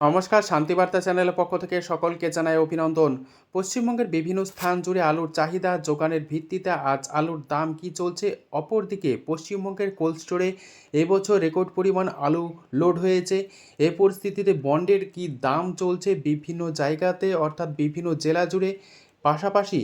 নমস্কার, শান্তিবার্তা চ্যানেলের পক্ষ থেকে সকলকে জানাই অভিনন্দন। পশ্চিমবঙ্গের বিভিন্ন স্থান জুড়ে আলুর চাহিদা যোগানের ভিত্তিতে আজ আলুর দাম কী চলছে। অপরদিকে পশ্চিমবঙ্গের কোল্ড স্টোরে এবছর রেকর্ড পরিমাণ আলু লোড হয়েছে। এ পরিস্থিতিতে বন্ডের কী দাম চলছে বিভিন্ন জায়গাতে অর্থাৎ বিভিন্ন জেলা জুড়ে, পাশাপাশি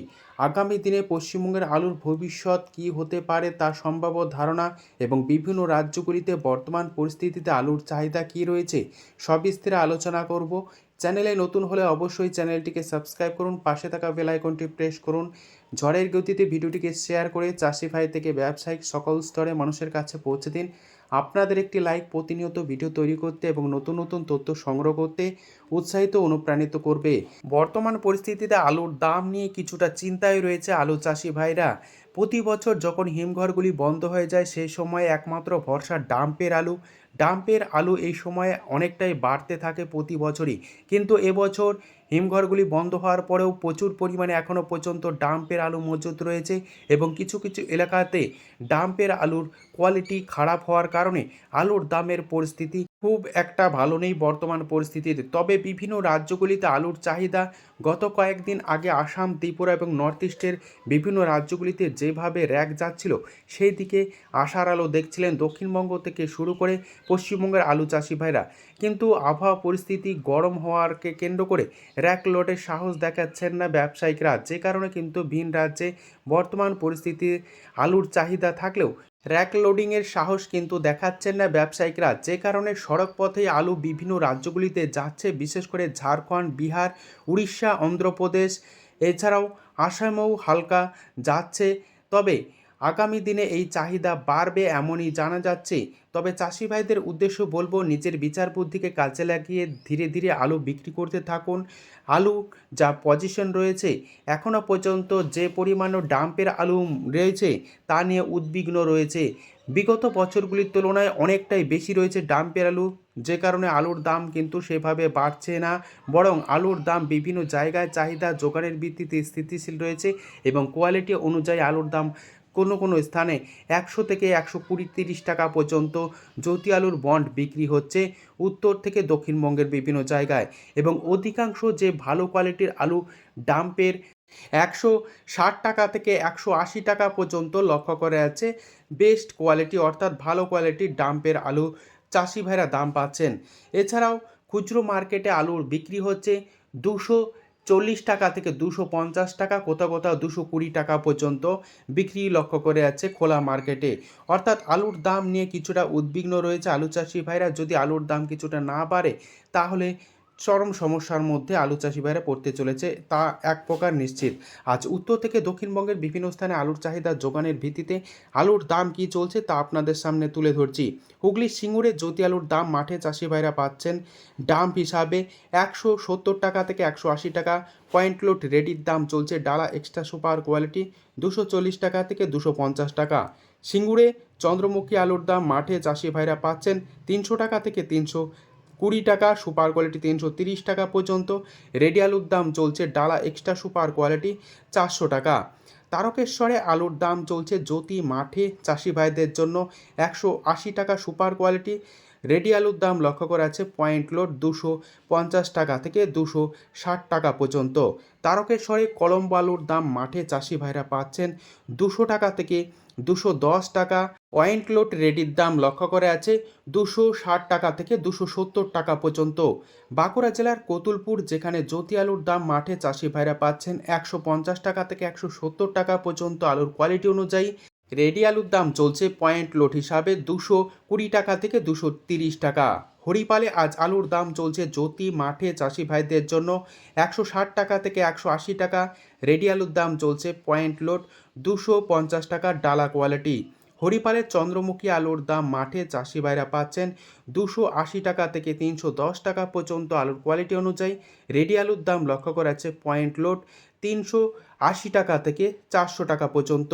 আগামী দিনে পশ্চিমবঙ্গের আলুর ভবিষ্যৎ কী হতে পারে তার সম্ভাব্য ধারণা এবং বিভিন্ন রাজ্যগুলিতে বর্তমান পরিস্থিতিতে আলুর চাহিদা কী রয়েছে সবিস্তারে আলোচনা করব। চ্যানেলে নতুন হলে অবশ্যই চ্যানেলটিকে সাবস্ক্রাইব করুন, পাশে থাকা বেল আইকনটি প্রেস করুন। ঝড়ের গতিতে ভিডিওটিকে শেয়ার করে চাষি ভাই থেকে ব্যবসায়িক সকল স্তরে মানুষের কাছে পৌঁছে দিন। আপনাদের একটি লাইক প্রতিনিয়ত ভিডিও তৈরি করতে এবং নতুন নতুন তথ্য সংগ্রহ করতে উৎসাহিত অনুপ্রাণিত করবে। বর্তমান পরিস্থিতিতে আলুর দাম নিয়ে কিছুটা চিন্তায় রয়েছে আলু চাষি ভাইরা। প্রতি বছর যখন হিমঘরগুলি বন্ধ হয়ে যায় সেই সময় একমাত্র ভরসা ডাম্পের আলু এই সময়ে অনেকটাই বাড়তে থাকে প্রতি বছরই, কিন্তু এবছর হিমঘরগুলি বন্ধ হওয়ার পরেও প্রচুর পরিমাণে এখনও পর্যন্ত ডাম্পের আলু মজুত রয়েছে এবং কিছু কিছু এলাকাতে ডাম্পের আলুর কোয়ালিটি খারাপ হওয়ার কারণে আলুর দামের পরিস্থিতি খুব একটা ভালো নেই বর্তমান পরিস্থিতিতে। তবে বিভিন্ন রাজ্যগুলিতে আলুর চাহিদা গত কয়েকদিন আগে আসাম, ত্রিপুরা এবং নর্থ ইস্টের বিভিন্ন রাজ্যগুলিতে যেভাবে র্যাক যাচ্ছিল সেই দিকে আশার আলো দেখছিলেন দক্ষিণবঙ্গ থেকে শুরু করে পশ্চিমবঙ্গের আলু চাষি ভাইরা। কিন্তু আবহাওয়া পরিস্থিতি গরম হওয়ারকে কেন্দ্র করে র্যাক লোডের সাহস দেখাচ্ছেন না ব্যবসায়িকরা, যে কারণে কিন্তু ভিন রাজ্যে বর্তমান পরিস্থিতি আলুর চাহিদা থাকলেও র্যাক লোডিংয়ের সাহস কিন্তু দেখাচ্ছেন না ব্যবসায়িকরা, যে কারণে সড়ক পথে আলু বিভিন্ন রাজ্যগুলিতে যাচ্ছে, বিশেষ করে ঝাড়খণ্ড, বিহার, উড়িষ্যা, অন্ধ্রপ্রদেশ, এছাড়াও আসামেও হালকা যাচ্ছে। তবে আগামী দিনে এই চাহিদা বাড়বে এমনই জানা যাচ্ছে। তবে চাষি ভাইদের উদ্দেশ্য বলবো, নিজের বিচার বুদ্ধিকে কাজে লাগিয়ে ধীরে ধীরে আলু বিক্রি করতে থাকুন। আলু যা পজিশন রয়েছে এখনও পর্যন্ত যে পরিমাণ ডাম্পের আলু রয়েছে তা নিয়ে উদ্বিগ্ন রয়েছে। বিগত বছরগুলির তুলনায় অনেকটাই বেশি রয়েছে ডাম্পের আলু, যে কারণে আলুর দাম কিন্তু সেভাবে বাড়ছে না, বরং আলুর দাম বিভিন্ন জায়গায় চাহিদা যোগানের ভিত্তিতে স্থিতিশীল রয়েছে এবং কোয়ালিটি অনুযায়ী আলুর দাম কোনো কোনো স্থানে 100 থেকে 120-30 টাকা পর্যন্ত জ্যোতি আলুর বন্ড বিক্রি হচ্ছে উত্তর থেকে দক্ষিণবঙ্গের বিভিন্ন জায়গায়, এবং অধিকাংশ যে ভালো কোয়ালিটির আলু ডাম্পের 160 টাকা থেকে 180 টাকা পর্যন্ত লক্ষ্য করে আছে। বেস্ট কোয়ালিটি অর্থাৎ ভালো কোয়ালিটির ডাম্পের আলু চাষি ভাইরা দাম পাচ্ছেন। এছাড়াও খুচরো মার্কেটে আলুর বিক্রি হচ্ছে 240 টাকা থেকে 250 টাকা, কোথাও কোথাও 220 টাকা পর্যন্ত বিক্রি লক্ষ্য করে আছে খোলা মার্কেটে। অর্থাৎ আলুর দাম নিয়ে কিছুটা উদ্বিগ্ন রয়েছে আলু চাষি ভাইরা। যদি আলুর দাম কিছুটা না বাড়ে তাহলে চরম সমস্যার মধ্যে আলু চাষি ভাইরা পড়তে চলেছে, তা এক প্রকার নিশ্চিত। আজ উত্তর থেকে দক্ষিণবঙ্গের বিভিন্ন স্থানে আলুর চাহিদা যোগানের ভিত্তিতে আলুর দাম কী চলছে তা আপনাদের সামনে তুলে ধরছি। হুগলির সিঙ্গুরে জ্যোতি আলুর দাম মাঠে চাষি ভাইরা পাচ্ছেন ডাম্প হিসাবে 170 টাকা থেকে 180 টাকা। পয়েন্ট লোড রেডির দাম চলছে ডালা এক্সট্রা সুপার কোয়ালিটি 240 টাকা থেকে 250 টাকা। সিঙ্গুরে চন্দ্রমুখী আলুর দাম মাঠে চাষি ভাইরা পাচ্ছেন 300 টাকা থেকে 320 টাকা, সুপার কোয়ালিটি 330 টাকা পর্যন্ত। রেডি আলুর দাম চলছে ডালা এক্সট্রা সুপার কোয়ালিটি 400 টাকা। তারকেশ্বরে আলুর দাম চলছে জ্যোতি মাঠে চাষি ভাইদের জন্য 180 টাকা সুপার কোয়ালিটি। রেডি আলুর দাম লক্ষ্য করা আছে পয়েন্ট লোড 250 টাকা থেকে 260 টাকা পর্যন্ত। তারকেশ্বরে কলম্বো আলুর দাম মাঠে চাষি ভাইরা পাচ্ছেন 200 টাকা থেকে 210 টাকা। পয়েন্ট লোড রেডির দাম লক্ষ্য করে আছে 260 টাকা থেকে 270 টাকা পর্যন্ত। বাঁকুড়া জেলার কতুলপুর, যেখানে জ্যোতি আলুর দাম মাঠে চাষি ভাইরা পাচ্ছেন 150 টাকা থেকে 170 টাকা পর্যন্ত আলুর কোয়ালিটি অনুযায়ী। রেডি আলুর দাম চলছে পয়েন্ট লোড হিসাবে 220 টাকা থেকে 230 টাকা। হরিপালে আজ আলুর দাম চলছে জ্যোতি মাঠে চাষি ভাইদের জন্য 160 টাকা থেকে 180 টাকা। রেডি আলুর দাম চলছে পয়েন্ট লোড 250 টাকা ডালা কোয়ালিটি। হরিপালের চন্দ্রমুখী আলুর দাম মাঠে চাষি ভাইরা পাচ্ছেন 280 টাকা থেকে 310 টাকা পর্যন্ত আলুর কোয়ালিটি অনুযায়ী। রেডি আলুর দাম লক্ষ্য করা আছে পয়েন্ট লোড 380 টাকা থেকে 400 টাকা পর্যন্ত।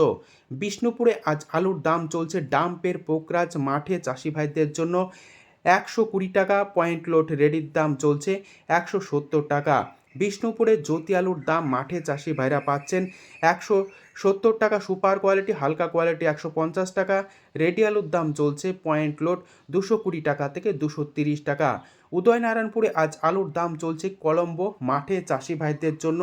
বিষ্ণুপুরে আজ আলুর দাম চলছে ডাম্পের পোকরাজ মাঠে চাষি ভাইদের জন্য 120 টাকা। পয়েন্ট লোড রেডির দাম চলছে 170 টাকা। বিষ্ণুপুরে জ্যোতি আলুর দাম মাঠে চাষি ভাইরা পাচ্ছেন 70 টাকা। সুপার কোয়ালিটি হালকা কোয়ালিটি 150 টাকা। রেডি আলুর দাম চলছে পয়েন্ট লোড 220 টাকা থেকে 230 টাকা। উদয়নারায়ণপুরে আজ আলুর দাম চলছে কলম্বো মাঠে চাষি ভাইদের জন্য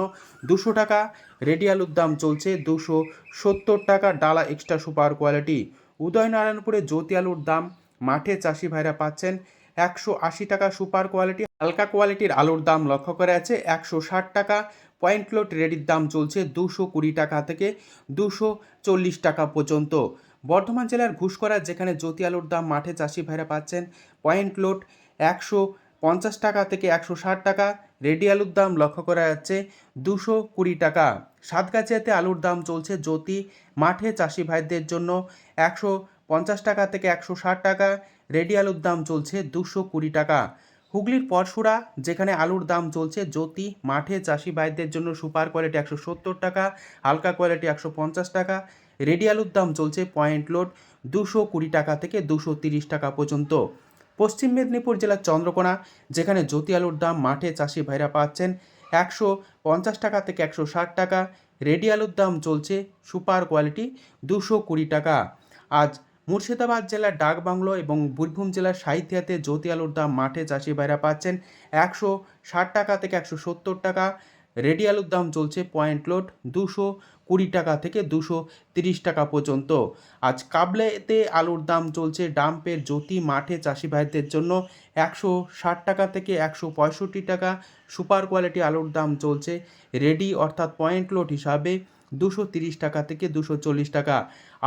200 টাকা। রেডি আলুর দাম চলছে 270 টাকা ডালা এক্সট্রা সুপার কোয়ালিটি। উদয়নারায়ণপুরে জ্যোতি আলুর দাম মাঠে চাষি ভাইরা পাচ্ছেন 180 টাকা। সুপার কোয়ালিটি হালকা কোয়ালিটির আলুর দাম লক্ষ্য করে আছে 160 টাকা। পয়েন্ট লোড রেডির দাম চলছে 220 টাকা থেকে 240 টাকা পর্যন্ত। বর্ধমান জেলার ঘুষকরা যেখানে জ্যোতি আলুর দাম মাঠে চাষি ভাইরা পাচ্ছেন পয়েন্ট লোড 150 টাকা থেকে 160 টাকা। রেডি আলুর দাম লক্ষ্য করা যাচ্ছে 220 টাকা। সাতগাছিয়াতে আলুর দাম চলছে জ্যোতি মাঠে চাষি ভাইদের জন্য 150 টাকা থেকে 160 টাকা। রেডি আলুর দাম চলছে 220 টাকা। হুগলির পরশুরা যেখানে আলুর দাম চলছে জ্যোতি মাঠে চাষি ভাইদের জন্য সুপার কোয়ালিটি 170 টাকা, হালকা কোয়ালিটি 150 টাকা। রেডি আলুর দাম চলছে পয়েন্ট লোড 220 টাকা থেকে 230 টাকা পর্যন্ত। পশ্চিম মেদিনীপুর জেলার চন্দ্রকোনা যেখানে জ্যোতি আলুর দাম মাঠে চাষি ভাইরা পাচ্ছেন 150 টাকা থেকে 160 টাকা। রেডি আলুর দাম চলছে সুপার কোয়ালিটি 220 টাকা। আজ মুর্শিদাবাদ জেলার ডাকবাংলো এবং বীরভূম জেলার সাহিত্যাতে জ্যোতি আলুর দাম মাঠে চাষি ভাইরা পাচ্ছেন 160 টাকা থেকে 170 টাকা। রেডি আলুর দাম চলছে পয়েন্ট লোড 220 টাকা থেকে 230 টাকা পর্যন্ত। আজ কাবলেতে আলুর দাম চলছে ডাম্পের জ্যোতি মাঠে চাষি ভাইদের জন্য 160 টাকা থেকে 165 টাকা। সুপার কোয়ালিটি আলুর দাম চলছে রেডি অর্থাৎ পয়েন্ট লোড হিসাবে 230 টাকা থেকে 240 টাকা।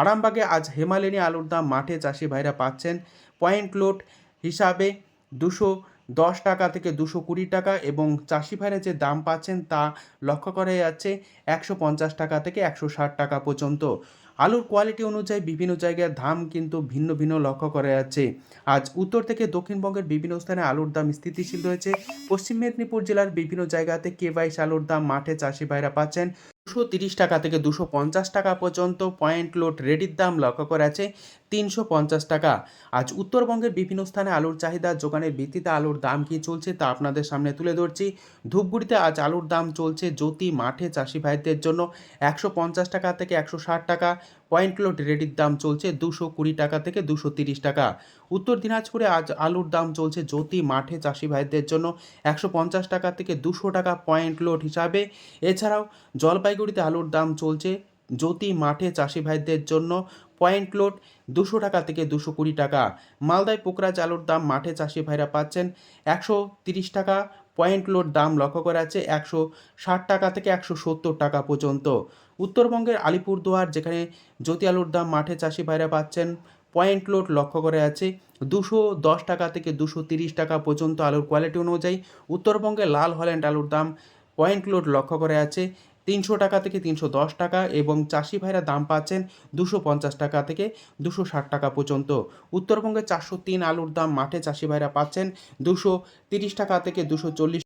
আরামবাগে আজ হিমালয়ানি আলুর দাম মাঠে চাষি ভাইরা পাচ্ছেন পয়েন্ট লোড হিসাবে 210 টাকা থেকে 220 টাকা এবং চাষি ভাইরা যে দাম পাচ্ছেন তা লক্ষ্য করা যাচ্ছে 150 টাকা থেকে 160 টাকা পর্যন্ত। আলুর কোয়ালিটি অনুযায়ী বিভিন্ন জায়গায় দাম কিন্তু ভিন্ন ভিন্ন লক্ষ্য করা যাচ্ছে। আজ উত্তর থেকে দক্ষিণবঙ্গের বিভিন্ন স্থানে আলুর দাম স্থিতিশীল রয়েছে। পশ্চিম মেদিনীপুর জেলার বিভিন্ন জায়গাতে K22 আলুর দাম মাঠে চাষি ভাইরা পাচ্ছেন 230 টাকা থেকে 250 টাকা পর্যন্ত। পয়েন্ট লোড রেডির দাম লক্ষ্য করা আছে 350 টাকা। আজ উত্তরবঙ্গের বিভিন্ন স্থানে আলুর চাহিদা যোগানের ভিত্তিতে আলুর দাম কী চলছে তা আপনাদের সামনে তুলে ধরছি। ধূপগুড়িতে আজ আলুর দাম চলছে জ্যোতি মাঠে চাষি ভাইদের জন্য 150 টাকা থেকে 160 টাকা। পয়েন্ট লোড রেডির দাম চলছে 220 টাকা থেকে 230 টাকা। উত্তর দিনাজপুরে আজ আলুর দাম চলছে জ্যোতি মাঠে চাষি ভাইদের জন্য 150 টাকা থেকে 200 টাকা পয়েন্ট লোড হিসাবে। এছাড়াও জলপাইগুড়িতে আলুর দাম চলছে জ্যোতি মাঠে চাষি ভাইদের জন্য পয়েন্ট লোড 200 টাকা থেকে 220 টাকা। মালদায় পোকরাজ আলুর দাম মাঠে চাষি ভাইরা পাচ্ছেন 130 টাকা। পয়েন্ট লোড দাম লক্ষ্য করা আছে 160 টাকা থেকে 170 টাকা পর্যন্ত। উত্তরবঙ্গের আলিপুরদুয়ার যেখানে জ্যোতি আলুর দাম মাঠে চাষি ভাইরা পাচ্ছেন পয়েন্ট লোড লক্ষ্য করে আছে 210 টাকা থেকে 230 টাকা পর্যন্ত আলুর কোয়ালিটি অনুযায়ী। উত্তরবঙ্গে লাল হল্যান্ড আলুর দাম পয়েন্ট লোড লক্ষ্য করে আছে 300 টাকা থেকে 310 টাকা এবং চাষি ভাইরা দাম পাচ্ছেন 250 টাকা থেকে 260 টাকা পর্যন্ত। উত্তরবঙ্গে 403 আলুর দাম মাঠে চাষি ভাইরা পাচ্ছেন 230 টাকা থেকে 240